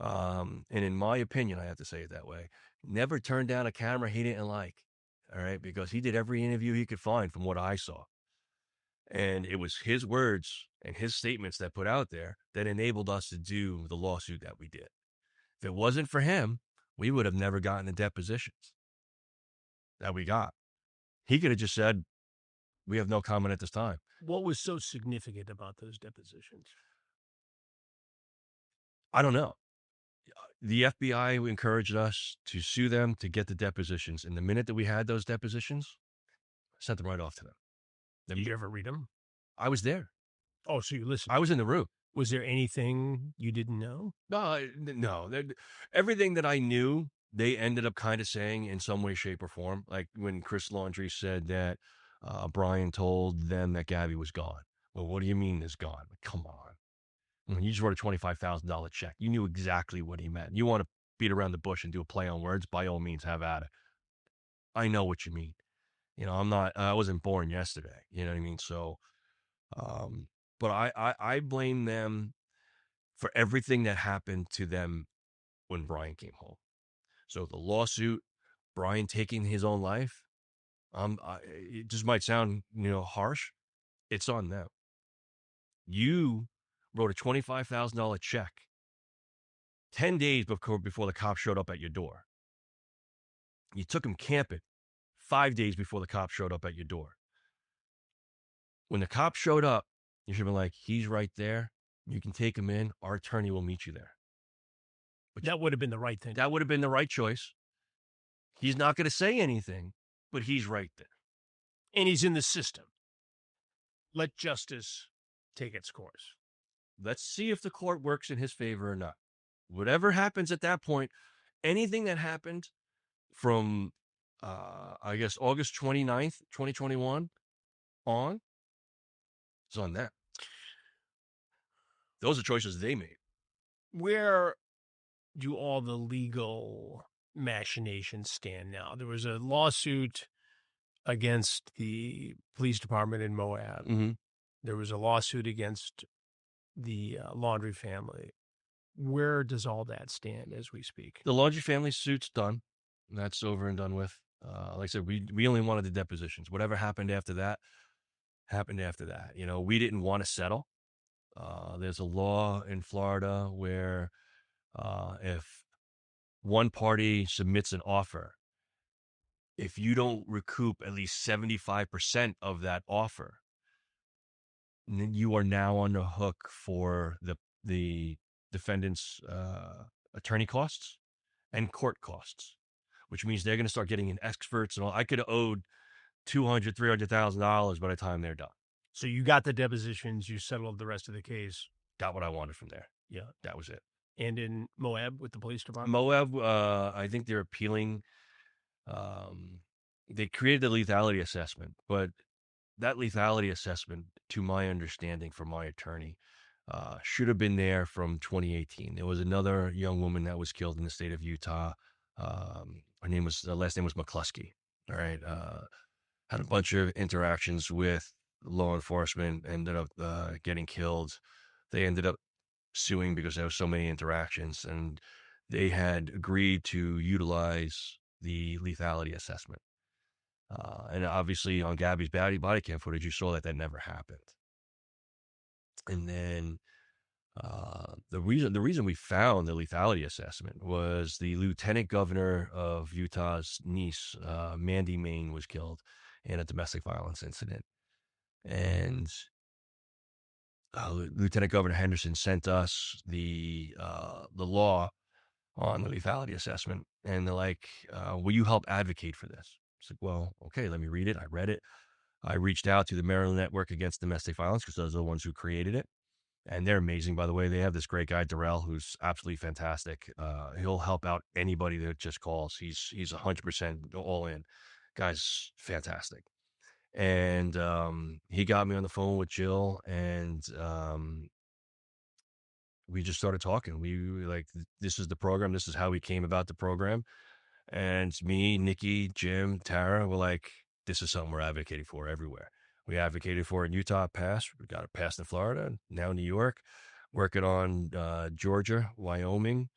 And in my opinion, I have to say it that way, never turned down a camera he didn't like. All right. Because he did every interview he could find from what I saw. And it was his words and his statements that put out there that enabled us to do the lawsuit that we did. If it wasn't for him, we would have never gotten the depositions that we got. He could have just said, we have no comment at this time. What was so significant about those depositions? I don't know. The FBI encouraged us to sue them to get the depositions. And the minute that we had those depositions, I sent them right off to them. Did you ever read them? I was there. Oh, so you listened. I was in the room. Was there anything you didn't know? No. Everything that I knew, they ended up kind of saying in some way, shape, or form. Like when Chris Laundrie said that Brian told them that Gabby was gone. Well, what do you mean is gone? Come on. When you just wrote a $25,000 check, you knew exactly what he meant. You want to beat around the bush and do a play on words, by all means, have at it. I know what you mean. You know, I wasn't born yesterday. You know what I mean? So, but I blame them for everything that happened to them when Brian came home. So the lawsuit, Brian taking his own life, it just might sound, harsh. It's on them. You wrote a $25,000 check 10 days before the cops showed up at your door. You took him camping 5 days before the cops showed up at your door. When the cops showed up, you should have been like, he's right there. You can take him in. Our attorney will meet you there. But that would have been the right thing. That would have been the right choice. He's not going to say anything, but he's right there. And he's in the system. Let justice take its course. Let's see if the court works in his favor or not. Whatever happens at that point, anything that happened from, I guess, August 29th, 2021 on, is on that. Those are choices they made. Where do all the legal machinations stand now? There was a lawsuit against the police department in Moab. Mm-hmm. There was a lawsuit against the Laundrie family. Where does all that stand as we speak? The Laundrie family suit's done. That's over and done with. Like I said, we only wanted the depositions. Whatever happened after that, happened after that. You know, we didn't want to settle. There's a law in Florida where if one party submits an offer, if you don't recoup at least 75% of that offer, then you are now on the hook for the defendant's attorney costs and court costs, which means they're going to start getting in experts and all. I could have owed $200,000, $300,000 by the time they're done. So you got the depositions, you settled the rest of the case. Got what I wanted from there. Yeah, that was it. And in Moab with the police department? Moab, I think they're appealing. They created a lethality assessment, but that lethality assessment, to my understanding from my attorney, should have been there from 2018. There was another young woman that was killed in the state of Utah. Her last name was McCluskey. All right. Had a bunch of interactions with law enforcement, ended up getting killed. They ended up suing because there were so many interactions, and they had agreed to utilize the lethality assessment. And obviously on Gabby's body cam footage, you saw that never happened. And then the reason we found the lethality assessment was the lieutenant governor of Utah's niece, Mandy Main, was killed in a domestic violence incident. And Lieutenant Governor Henderson sent us the law on the lethality assessment, and they're like, "Will you help advocate for this?" It's like, well, okay, let me read it. I read it. I reached out to the Maryland Network Against Domestic Violence because those are the ones who created it. And they're amazing, by the way. They have this great guy, Darrell, who's absolutely fantastic. He'll help out anybody that just calls. He's 100% all in. Guy's fantastic. And he got me on the phone with Jill, and we just started talking. We like, this is the program. This is how we came about the program. And it's me, Nikki, Jim, Tara, we're like, this is something we're advocating for everywhere. We advocated for it in Utah, passed. We got it passed in Florida, now New York, working on Georgia, Wyoming,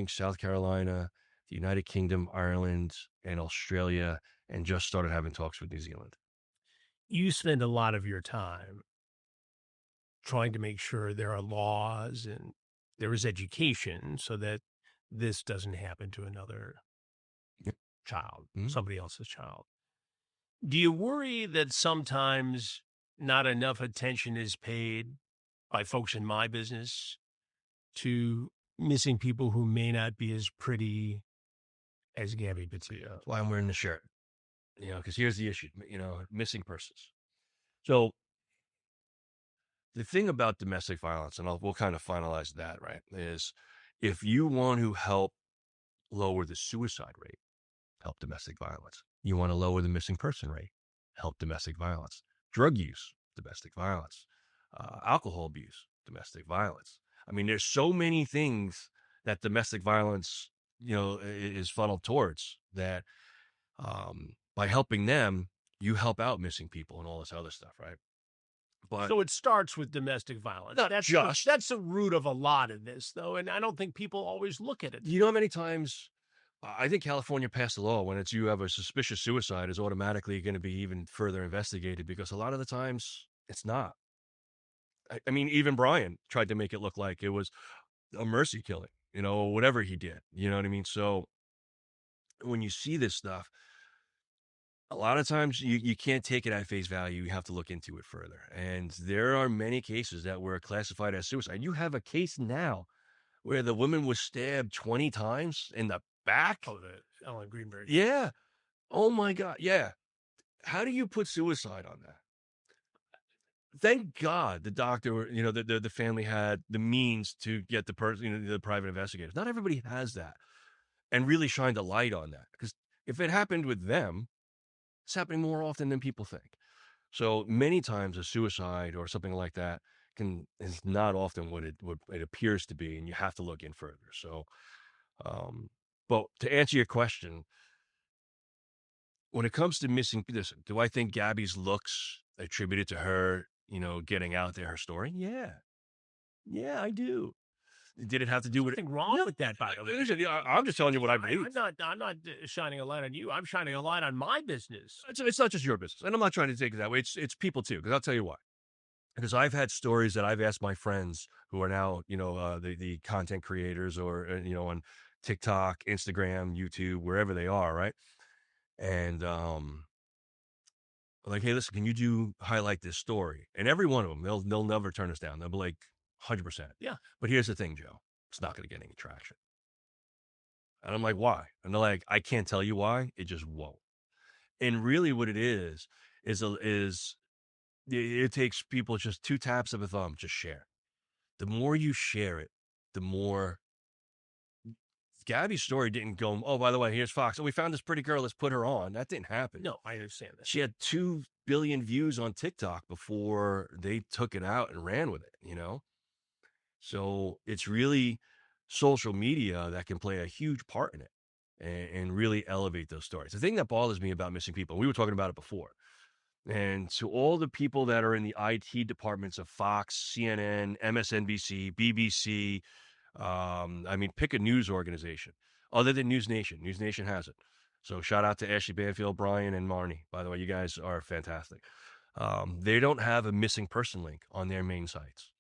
South Carolina, the United Kingdom, Ireland, and Australia, and just started having talks with New Zealand. You spend a lot of your time trying to make sure there are laws and there is education so that this doesn't happen to another child, somebody else's child. Do you worry that sometimes not enough attention is paid by folks in my business to missing people who may not be as pretty as Gabby Petito? That's why I'm wearing the shirt, because here's the issue, missing persons. So the thing about domestic violence, and we'll kind of finalize that, right, is if you want to help lower the suicide rate, help domestic violence. You want to lower the missing person rate, help domestic violence. Drug use, domestic violence. Alcohol abuse, domestic violence. I mean, there's so many things that domestic violence, is funneled towards that by helping them, you help out missing people and all this other stuff, right? But so it starts with domestic violence. That's the root of a lot of this, though, and I don't think people always look at it. You know how many times I think California passed a law when you have a suspicious suicide is automatically going to be even further investigated, because a lot of the times it's not. I mean, even Brian tried to make it look like it was a mercy killing, or whatever he did. You know what I mean? So when you see this stuff, a lot of times you can't take it at face value. You have to look into it further. And there are many cases that were classified as suicide. You have a case now where the woman was stabbed 20 times in the back. Oh, the Ellen Greenberg. Yeah. Oh my God. Yeah. How do you put suicide on that? Thank God the doctor, the family had the means to get the person, the private investigators. Not everybody has that, and really shined a light on that, because if it happened with them, it's happening more often than people think. So many times a suicide or something like that is not often what it appears to be, and you have to look in further. So, but to answer your question, when it comes to missing, listen, do I think Gabby's looks attributed to her, getting out there her story? Yeah, I do. Did it have to do with Nothing wrong with that, by the way? I'm just telling you what I believe. I'm not shining a light on you. I'm shining a light on my business. It's not just your business, and I'm not trying to take it that way. It's people too, because I'll tell you why. Because I've had stories that I've asked my friends who are now, the content creators, or on TikTok, Instagram, YouTube, wherever they are, right? And like, hey, listen, can you highlight this story? And every one of them, they'll never turn us down. They'll be like, 100%. Yeah. But here's the thing, Joe. It's not going to get any traction. And I'm like, why? And they're like, I can't tell you why. It just won't. And really what it is it takes people just 2 taps of a thumb, just share. The more you share it, the more. Gabby's story didn't go, oh, by the way, here's Fox. Oh, we found this pretty girl. Let's put her on. That didn't happen. No, I understand that. She had 2 billion views on TikTok before they took it out and ran with it, So it's really social media that can play a huge part in it and really elevate those stories. The thing that bothers me about missing people, we were talking about it before, and to all the people that are in the IT departments of Fox, CNN, MSNBC, BBC, pick a news organization other than News Nation. News Nation has it. So shout out to Ashley Banfield, Brian, and Marnie. By the way, you guys are fantastic. They don't have a missing person link on their main sites.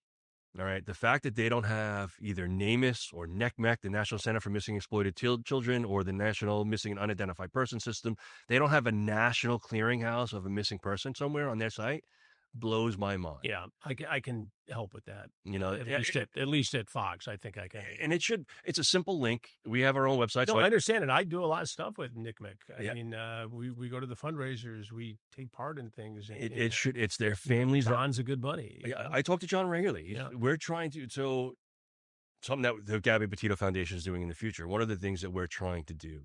All right. The fact that they don't have either NamUs or NECMEC, the National Center for Missing and Exploited Children, or the National Missing and Unidentified Person System, they don't have a national clearinghouse of a missing person somewhere on their site, blows my mind. Yeah, I can help with that. You know, At least at Fox, I think I can. and it's a simple link. We have our own website. No, So I understand it. I do a lot of stuff with NCMEC. Yeah. I mean, we go to the fundraisers, we take part in things. It's their families. John's a good buddy. I talk to John regularly. Yeah. We're trying to, so something that the Gabby Petito Foundation is doing in the future. One of the things that we're trying to do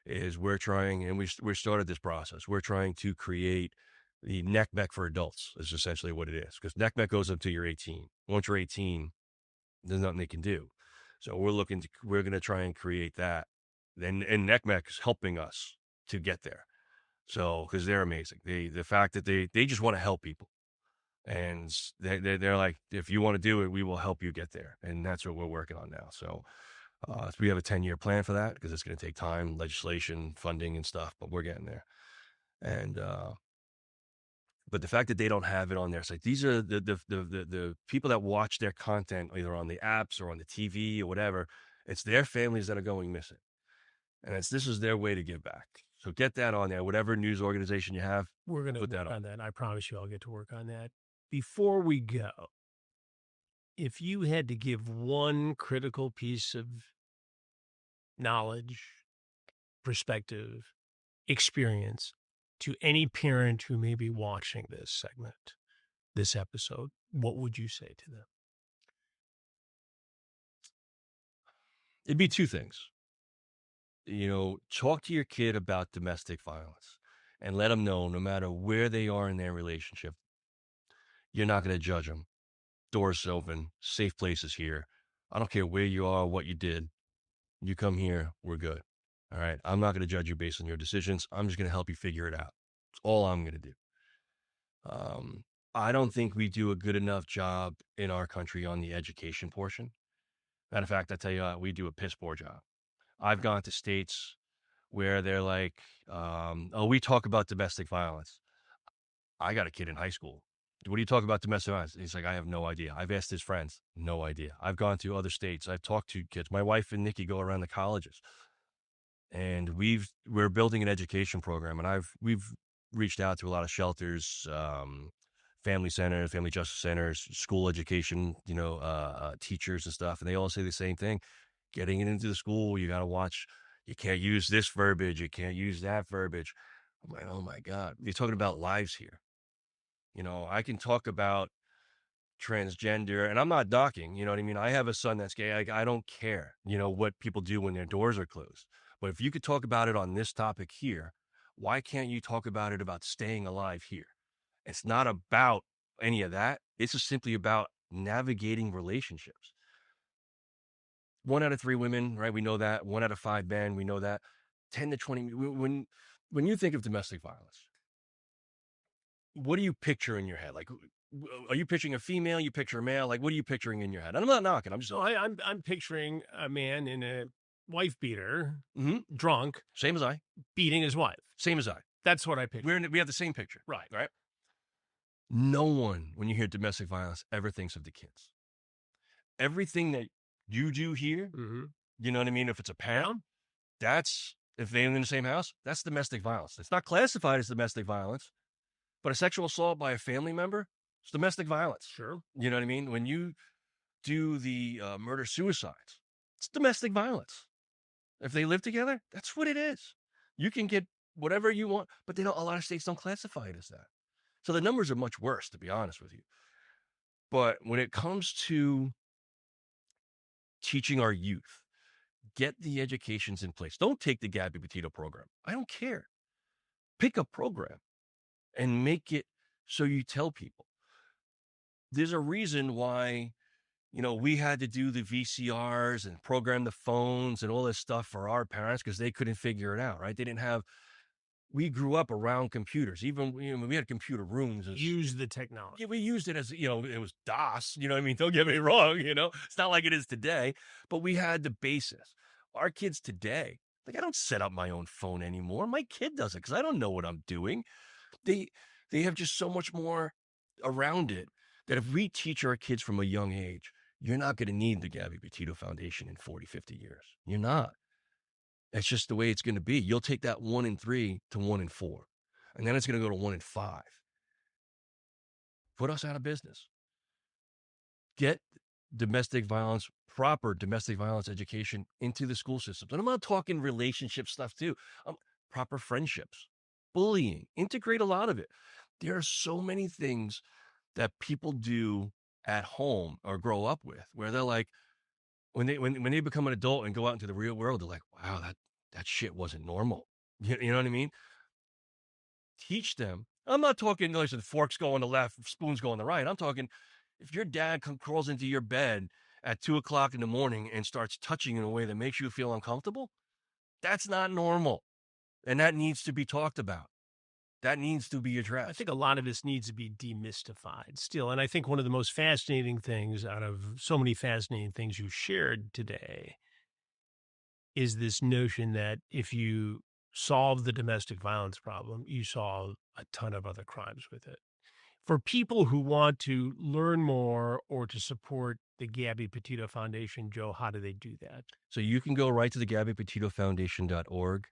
is we're trying, and we started this process. We're trying to create the NECMEC for adults is essentially what it is. Because NECMEC goes up to you're 18. Once you're 18, there's nothing they can do. So we're going to try and create that. And NECMEC is helping us to get there. So, because they're amazing. The fact that they just want to help people. And they're like, if you want to do it, we will help you get there. And that's what we're working on now. So we have a 10-year plan for that because it's going to take time, legislation, funding and stuff, but we're getting there. And, but the fact that they don't have it on their site, these are the people that watch their content either on the apps or on the TV or whatever. It's their families that are going missing. And this is their way to give back. So get that on there. Whatever news organization you have, we're going to put that on that. I promise you I'll get to work on that. Before we go, if you had to give one critical piece of knowledge, perspective, experience to any parent who may be watching this segment, this episode, what would you say to them? It'd be two things. Talk to your kid about domestic violence and let them know no matter where they are in their relationship, you're not going to judge them. Doors open, safe places here. I don't care where you are, what you did. You come here, we're good. All right. I'm not going to judge you based on your decisions. I'm just going to help you figure it out. That's all I'm going to do. I don't think we do a good enough job in our country on the education portion. Matter of fact, I tell you what, we do a piss poor job. I've gone to states where they're like, we talk about domestic violence. I got a kid in high school. What do you talk about domestic violence? He's like, I have no idea. I've asked his friends, no idea. I've gone to other states. I've talked to kids. My wife and Nikki go around the colleges, and we're building an education program. And we've reached out to a lot of shelters, family centers, family justice centers, school education, teachers and stuff. And they all say the same thing. Getting it into the school, you got to watch. You can't use this verbiage. You can't use that verbiage. I'm like, oh my God, you're talking about lives here. I can talk about transgender, and I'm not docking, you know what I mean? I have a son that's gay. I don't care, what people do when their doors are closed. But if you could talk about it on this topic here, why can't you talk about it about staying alive here? It's not about any of that. It's just simply about navigating relationships. 1 out of 3 women, right? We know that. 1 out of 5 men, we know that. 10 to 20. When you think of domestic violence, what do you picture in your head? Like, are you picturing a female? You picture a male? Like, what are you picturing in your head? And I'm not knocking. I'm just. I'm picturing a man in a wife beater, Mm-hmm. drunk, same as I, beating his wife. Same as I. That's what I picture. We have the same picture, right? No one, when you hear domestic violence, ever thinks of the kids. Everything that you do here, you know what I mean? If it's a pound, if they're in the same house, that's domestic violence. It's not classified as domestic violence, but a sexual assault by a family member, it's domestic violence. Sure. You know what I mean? When you do the murder-suicides, it's domestic violence. If they live together, that's what it is. You can get whatever you want, but a lot of states don't classify it as that. So the numbers are much worse, to be honest with you. But when it comes to teaching our youth, get the educations in place. Don't take the Gabby Petito program. I don't care. Pick a program and make it so you tell people. There's a reason why, we had to do the VCRs and program the phones and all this stuff for our parents because they couldn't figure it out, right? We grew up around computers. Even, we had computer rooms. Use the technology. Yeah, we used it as, it was DOS, you know what I mean? Don't get me wrong, it's not like it is today, but we had the basis. Our kids today, I don't set up my own phone anymore. My kid does it because I don't know what I'm doing. They have just so much more around it that if we teach our kids from a young age, you're not going to need the Gabby Petito Foundation in 40, 50 years. You're not. That's just the way it's going to be. You'll take that 1 in 3 to 1 in 4, and then it's going to go to 1 in 5. Put us out of business. Get proper domestic violence education into the school systems. And I'm not talking relationship stuff too. Proper friendships, bullying, integrate a lot of it. There are so many things that people do at home or grow up with where they're like, when they become an adult and go out into the real world, they're like, wow, that shit wasn't normal. You know what I mean? Teach them. I'm not talking, listen, forks go on the left, spoons go on the right. I'm talking, if your dad crawls into your bed at 2:00 in the morning and starts touching in a way that makes you feel uncomfortable, that's not normal. And that needs to be talked about. That needs to be addressed. I think a lot of this needs to be demystified still. And I think one of the most fascinating things out of so many fascinating things you shared today is this notion that if you solve the domestic violence problem, you solve a ton of other crimes with it. For people who want to learn more or to support the Gabby Petito Foundation, Joe, how do they do that? So you can go right to the GabbyPetitoFoundation.org.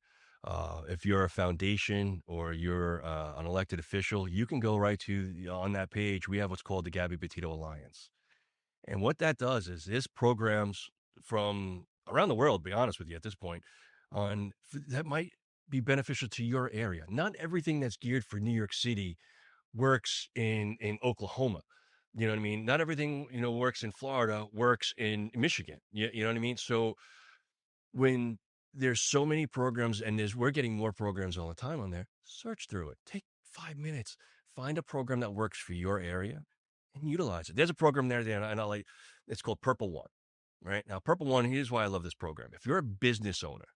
If you're a foundation or you're an elected official, you can go right to on that page. We have what's called the Gabby Petito Alliance. And what that does is this programs from around the world, to be honest with you at this point, that might be beneficial to your area. Not everything that's geared for New York City works in Oklahoma. You know what I mean? Not everything, works in Florida, works in Michigan. You know what I mean? So when there's so many programs and we're getting more programs all the time on there, search through it. Take 5 minutes, find a program that works for your area and utilize it. There's a program there, and it's called Purple One, right? Now, Purple One, here's why I love this program. If you're a business owner,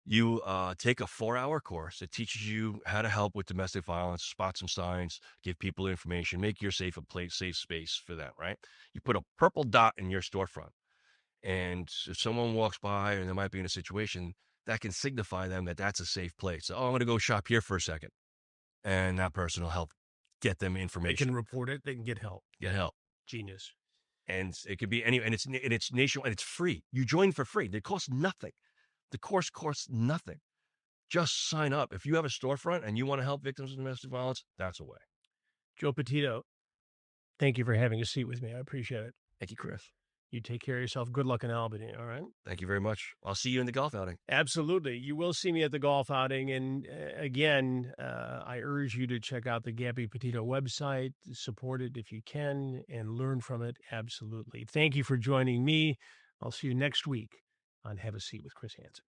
you take a 4-hour course. It teaches you how to help with domestic violence, spot some signs, give people information, make your safe space for them, right? You put a purple dot in your storefront. And if someone walks by and they might be in a situation, that can signify them that that's a safe place. So, I'm going to go shop here for a second. And that person will help get them They information. can report it. They can get help. Genius. And it could be and it's nationwide, and it's free. You join for free. It costs nothing. The course costs nothing. Just sign up. If you have a storefront and you want to help victims of domestic violence, that's a way. Joe Petito, thank you for having a seat with me. I appreciate it. Thank you, Chris. You take care of yourself. Good luck in Albany, all right? Thank you very much. I'll see you in the golf outing. Absolutely. You will see me at the golf outing. And again, I urge you to check out the Gabby Petito website, support it if you can, and learn from it. Absolutely. Thank you for joining me. I'll see you next week on Have a Seat with Chris Hansen.